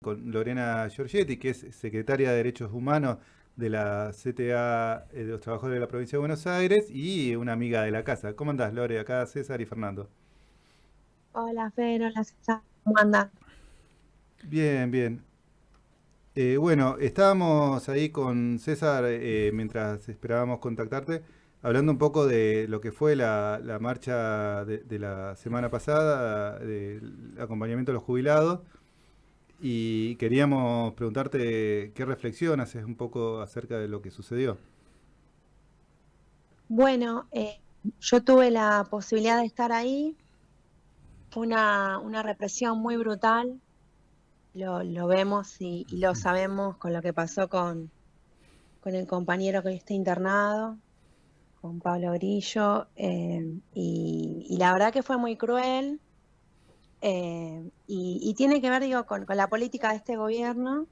con Lorena Giorgetti, que es secretaria de Derechos Humanos de la CTA de los Trabajadores de la Provincia de Buenos Aires y una amiga de la casa. ¿Cómo andás, Lore? Acá César y Fernando. Hola, Fer, hola, César, ¿cómo andan? Bien, bien. Bueno, estábamos ahí con César mientras esperábamos contactarte, hablando un poco de lo que fue la marcha de la semana pasada, del acompañamiento de los jubilados. Y queríamos preguntarte qué reflexión haces un poco acerca de lo que sucedió. Bueno, yo tuve la posibilidad de estar ahí, fue una represión muy brutal, lo vemos y lo sabemos con lo que pasó con el compañero que hoy está internado, con Pablo Grillo, y la verdad que fue muy cruel, y tiene que ver, digo, con la política de este gobierno,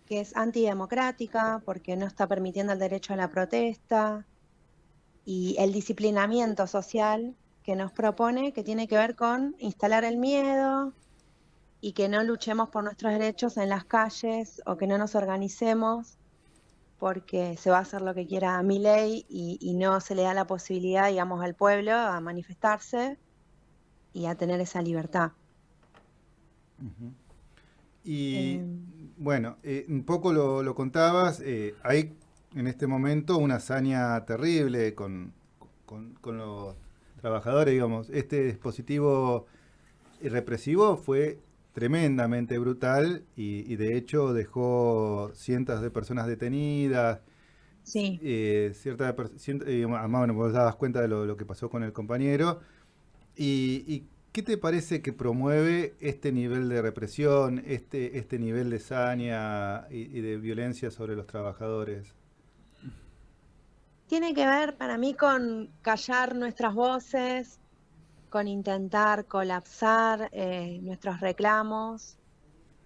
que es antidemocrática, porque no está permitiendo el derecho a la protesta y el disciplinamiento social que nos propone, que tiene que ver con instalar el miedo y que no luchemos por nuestros derechos en las calles o que no nos organicemos porque se va a hacer lo que quiera Milei y no se le da la posibilidad, digamos, al pueblo a manifestarse y a tener esa libertad. Y Eh, bueno, un poco lo contabas, hay en este momento una hazaña terrible con los trabajadores, digamos. Este dispositivo represivo fue tremendamente brutal y de hecho dejó cientos de personas detenidas. sí, Más bueno, vos dabas cuenta de lo que pasó con el compañero. ¿Y qué te parece que promueve este nivel de represión, este nivel de saña y de violencia sobre los trabajadores? tiene que ver para mí con callar nuestras voces, con intentar colapsar nuestros reclamos.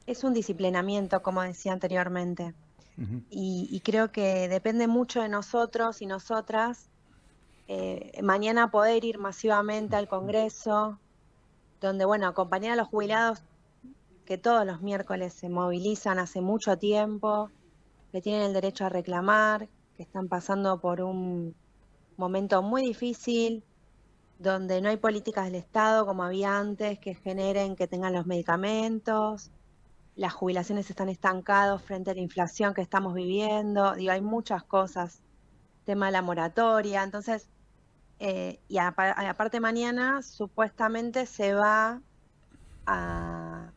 Es un disciplinamiento, como decía anteriormente, Ujú. y creo que depende mucho de nosotros y nosotras mañana poder ir masivamente al Congreso, donde, bueno, acompañar a los jubilados que todos los miércoles se movilizan hace mucho tiempo, que tienen el derecho a reclamar, que están pasando por un momento muy difícil, donde no hay políticas del Estado como había antes que generen que tengan los medicamentos, las jubilaciones están estancadas frente a la inflación que estamos viviendo, digo, hay muchas cosas, tema de la moratoria, entonces, aparte mañana supuestamente se va a,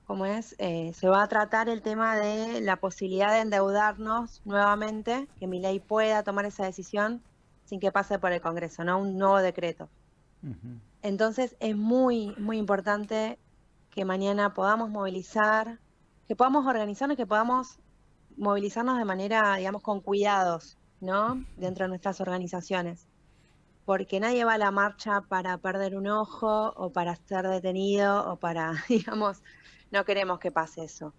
¿cómo es? Se va a tratar el tema de la posibilidad de endeudarnos nuevamente, que mi ley pueda tomar esa decisión sin que pase por el Congreso, ¿no? Un nuevo decreto. Entonces es muy, muy importante que mañana podamos movilizar, que podamos organizarnos, que podamos movilizarnos de manera, digamos, con cuidados, ¿no? Dentro de nuestras organizaciones. Porque nadie va a la marcha para perder un ojo o para ser detenido o para, digamos, no queremos que pase eso.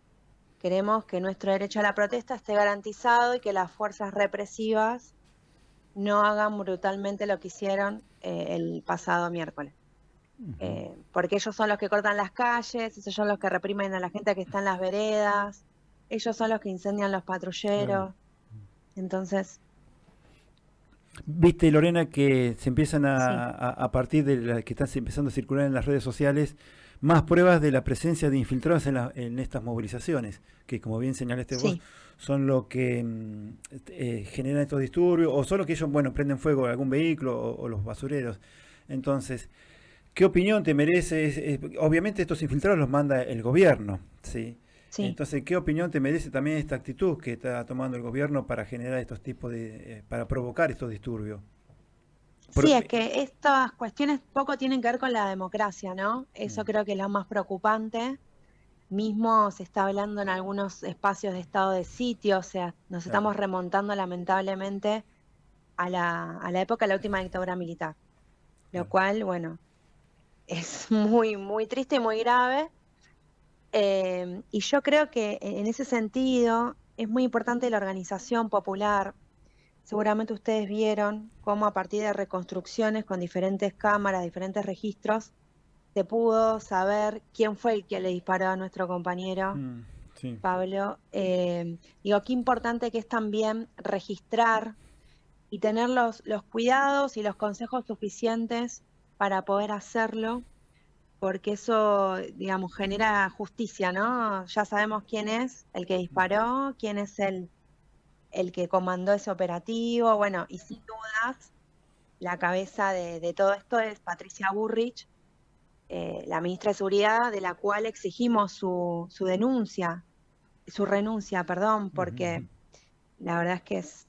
Queremos que nuestro derecho a la protesta esté garantizado y que las fuerzas represivas no hagan brutalmente lo que hicieron el pasado miércoles, porque ellos son los que cortan las calles, ellos son los que reprimen a la gente que está en las veredas, ellos son los que incendian los Claro. patrulleros. Entonces, Viste, Lorena, que se empiezan sí, a partir de la que están empezando a circular en las redes sociales más pruebas de la presencia de infiltrados en estas movilizaciones, que como bien señalaste vos, sí. son lo que generan estos disturbios, o son los que ellos, bueno, prenden fuego a algún vehículo o los basureros. Entonces, ¿qué opinión te merece? Obviamente estos infiltrados los manda el gobierno, ¿sí? Sí, Entonces, ¿qué opinión te merece también esta actitud que está tomando el gobierno para generar estos tipos para provocar estos disturbios? sí, Por- es que estas cuestiones poco tienen que ver con la democracia, ¿no? Eso Mm, creo que es lo más preocupante. Mismo se está hablando en algunos espacios de estado de sitio, o sea, nos claro. estamos remontando lamentablemente a la época de la última dictadura militar, lo Claro. cual, bueno, es muy, muy triste y muy grave. Y yo creo que en ese sentido es muy importante la organización popular. Seguramente ustedes vieron cómo a partir de reconstrucciones con diferentes cámaras, diferentes registros, se pudo saber quién fue el que le disparó a nuestro compañero Sí. Pablo. Digo, qué importante que es también registrar y tener los cuidados y los consejos suficientes para poder hacerlo, porque eso, digamos, genera justicia, ¿no? Ya sabemos quién es el que disparó, quién es el que comandó ese operativo, bueno, y sin dudas, la cabeza de todo esto es Patricia Bullrich, la ministra de Seguridad, de la cual exigimos su denuncia, su renuncia, perdón, porque la verdad es que es,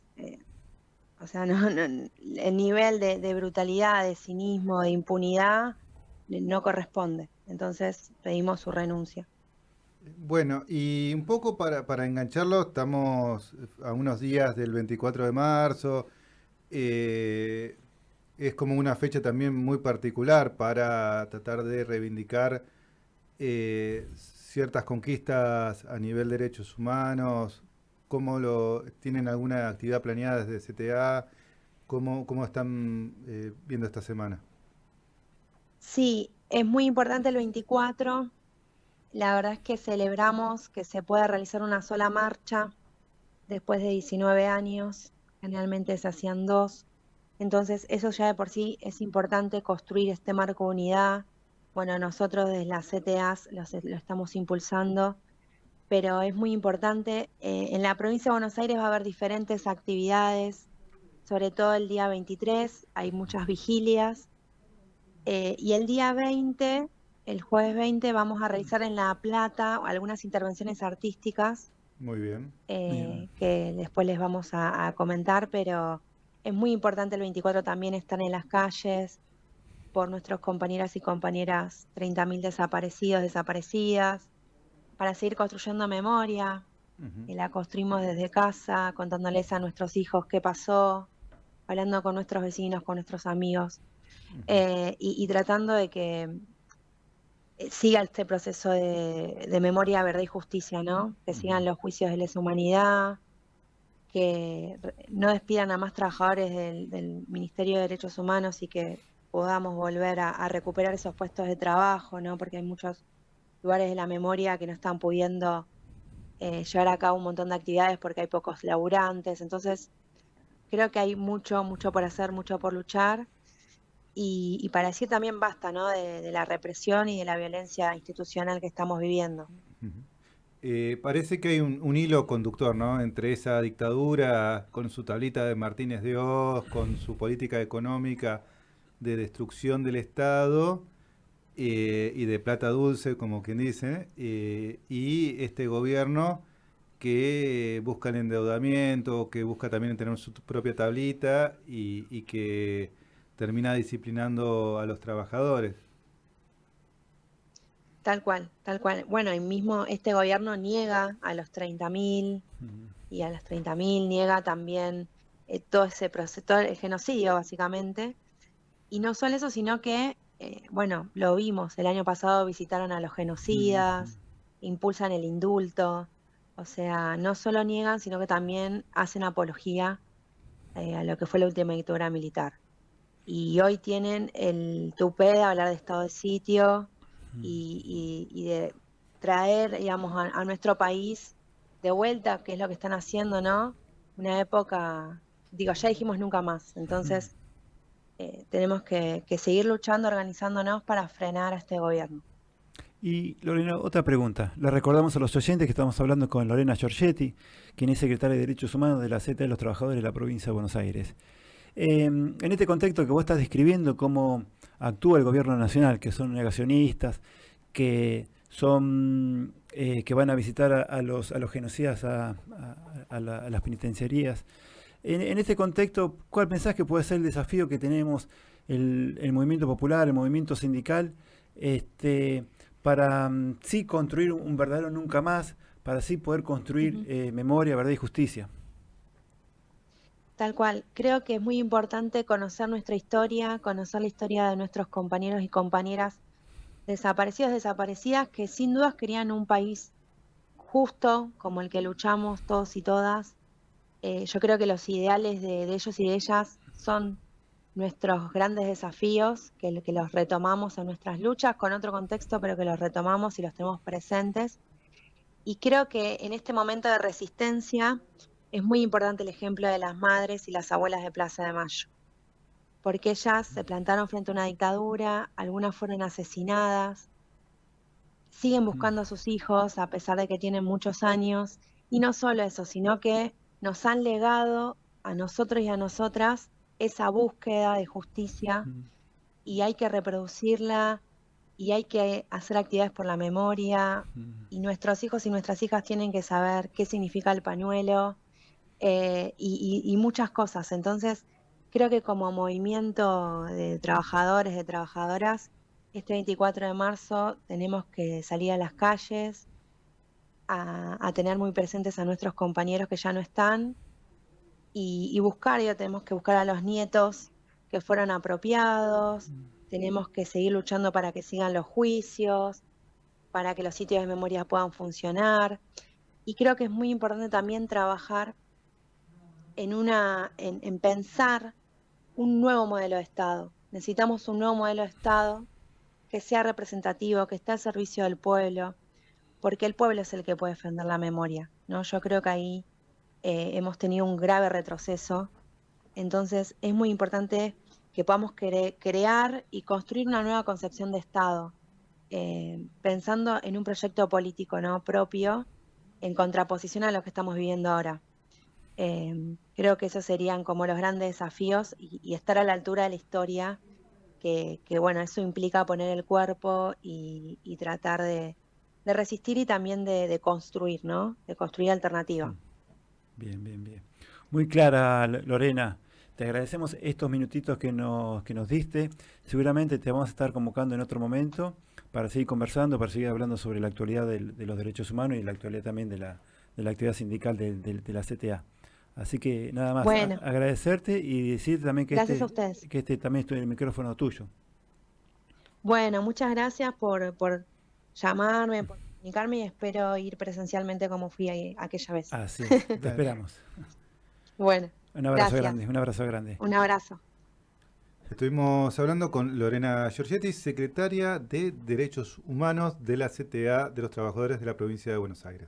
o sea, el nivel de brutalidad, de cinismo, de impunidad, no corresponde. Entonces pedimos su renuncia. Bueno, y un poco para engancharlo, estamos a unos días del 24 de marzo. eh, es como una fecha también muy particular para tratar de reivindicar ciertas conquistas a nivel de derechos humanos. ¿Tienen alguna actividad planeada desde CTA? ¿Cómo están viendo esta semana? Sí, es muy importante el 24. La verdad es que celebramos que se pueda realizar una sola marcha después de 19 años. Generalmente se hacían dos. Entonces, eso ya de por sí es importante, construir este marco de unidad. Bueno, nosotros desde las CTAs lo estamos impulsando, pero es muy importante. En la provincia de Buenos Aires va a haber diferentes actividades, sobre todo el día 23, hay muchas vigilias. Y el día 20, el jueves 20, vamos a realizar en La Plata algunas intervenciones artísticas Muy bien. Bien. que después les vamos a comentar, pero es muy importante el 24 también estar en las calles por nuestros compañeras y compañeras, 30.000 desaparecidos, desaparecidas, para seguir construyendo memoria. Ujú, Y la construimos desde casa, contándoles a nuestros hijos qué pasó, hablando con nuestros vecinos, con nuestros amigos, ujú, y tratando de que siga este proceso de memoria, verdad y justicia, ¿no? Que ujú. sigan los juicios de lesa humanidad, que no despidan a más trabajadores del Ministerio de Derechos Humanos y que podamos volver a recuperar esos puestos de trabajo, ¿no? Porque hay muchos lugares de la memoria que no están pudiendo llevar a cabo un montón de actividades porque hay pocos laburantes. Entonces, creo que hay mucho, mucho por hacer, mucho por luchar. Y para decir también basta, ¿no? De la represión y de la violencia institucional que estamos viviendo. Ujú. Parece que hay un hilo conductor, ¿no? Entre esa dictadura con su tablita de Martínez de Hoz, con su política económica de destrucción del Estado y de plata dulce, como quien dice, y este gobierno que busca el endeudamiento, que busca también tener su propia tablita y que termina disciplinando a los trabajadores. Tal cual, tal cual. Bueno, y mismo este gobierno niega a los 30.000 y a las 30.000 niega también todo ese proceso, todo el genocidio básicamente. Y no solo eso, sino que, bueno, lo vimos, el año pasado visitaron a los genocidas, impulsan el indulto, o sea, no solo niegan, sino que también hacen apología a lo que fue la última dictadura militar. Y hoy tienen el tupé de hablar de estado de sitio y de traer, digamos, a nuestro país de vuelta, que es lo que están haciendo, ¿no? Una época, digo, ya dijimos nunca más, entonces tenemos que seguir luchando, organizándonos para frenar a este gobierno. Y Lorena, otra pregunta. Le recordamos a los oyentes que estamos hablando con Lorena Giorgetti, quien es secretaria de Derechos Humanos de la CTA de los Trabajadores de la Provincia de Buenos Aires. En este contexto que vos estás describiendo cómo actúa el gobierno nacional, que son negacionistas, que son que van a visitar a los genocidas a las penitenciarías. En este contexto, ¿cuál pensás que puede ser el desafío que tenemos el movimiento popular, el movimiento sindical, este, para sí construir un verdadero nunca más, para sí poder construir Ujú. memoria, verdad y justicia? Tal cual, creo que es muy importante conocer nuestra historia, conocer la historia de nuestros compañeros y compañeras desaparecidos, desaparecidas, que sin dudas querían un país justo como el que luchamos todos y todas. Yo creo que los ideales de ellos y de ellas son nuestros grandes desafíos, que los retomamos en nuestras luchas con otro contexto, pero que los retomamos y los tenemos presentes. Y creo que en este momento de resistencia es muy importante el ejemplo de las madres y las abuelas de Plaza de Mayo, porque ellas se plantaron frente a una dictadura, algunas fueron asesinadas, siguen buscando a sus hijos a pesar de que tienen muchos años, y no solo eso, sino que nos han legado a nosotros y a nosotras esa búsqueda de justicia y hay que reproducirla y hay que hacer actividades por la memoria y nuestros hijos y nuestras hijas tienen que saber qué significa el pañuelo y muchas cosas. Entonces, creo que como movimiento de trabajadores, de trabajadoras, este 24 de marzo tenemos que salir a las calles, a tener muy presentes a nuestros compañeros que ya no están y buscar, ya tenemos que buscar a los nietos que fueron apropiados, tenemos que seguir luchando para que sigan los juicios, para que los sitios de memoria puedan funcionar. Y creo que es muy importante también trabajar en pensar un nuevo modelo de Estado. Necesitamos un nuevo modelo de Estado que sea representativo, que esté al servicio del pueblo, porque el pueblo es el que puede defender la memoria, ¿no? Yo creo que ahí hemos tenido un grave retroceso. Entonces es muy importante que podamos crear y construir una nueva concepción de Estado, pensando en un proyecto político, ¿no?, propio, en contraposición a lo que estamos viviendo ahora. Creo que esos serían como los grandes desafíos y estar a la altura de la historia, bueno, eso implica poner el cuerpo y tratar de resistir y también de construir, ¿no? De construir alternativa. Bien, bien, bien. Muy clara, Lorena. Te agradecemos estos minutitos que nos diste. Seguramente te vamos a estar convocando en otro momento para seguir conversando, para seguir hablando sobre la actualidad de los derechos humanos y la actualidad también de la actividad sindical de la CTA. Así que nada más, Bueno, agradecerte y decirte también gracias a ustedes. que este también es el micrófono tuyo. Bueno, muchas gracias por llamarme, por comunicarme y espero ir presencialmente como fui aquella vez. Así es, te Dale. esperamos. Bueno, Un abrazo gracias. grande, un abrazo grande. Un abrazo. Estuvimos hablando con Lorena Giorgetti, secretaria de Derechos Humanos de la CTA de los Trabajadores de la Provincia de Buenos Aires.